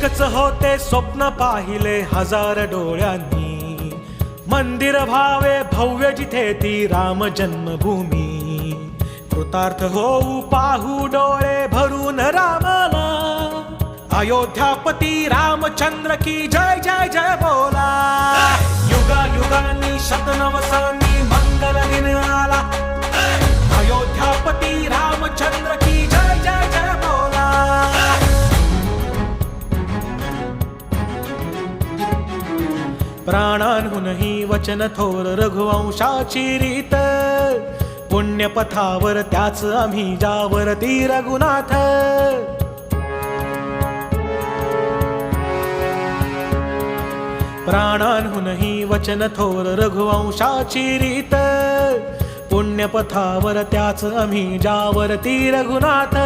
एकच होते स्वप्न पाहिले हजार डोळ्यांनी, मंदिर भावे भव्य जिथे ती राम जन्मभूमी। कृतार्थ होऊ पाहू डोळे भरून रामाला, अयोध्यापती रामचंद्र की जय जय जय बोला। युगा युगांनी शतनवसांनी मंगल दिन आला, अयोध्यापती रामचंद्र की जय जय जय बोला। प्राणांहूनही वचन थोर रघुवंशाची रीत, पुण्यपथावर त्याच आम्ही जावरती रघुनाथ। प्राणांहूनही वचन थोर रघुवंशाची रीत, पुण्यपथावर त्याच आम्ही जावरती रघुनाथ।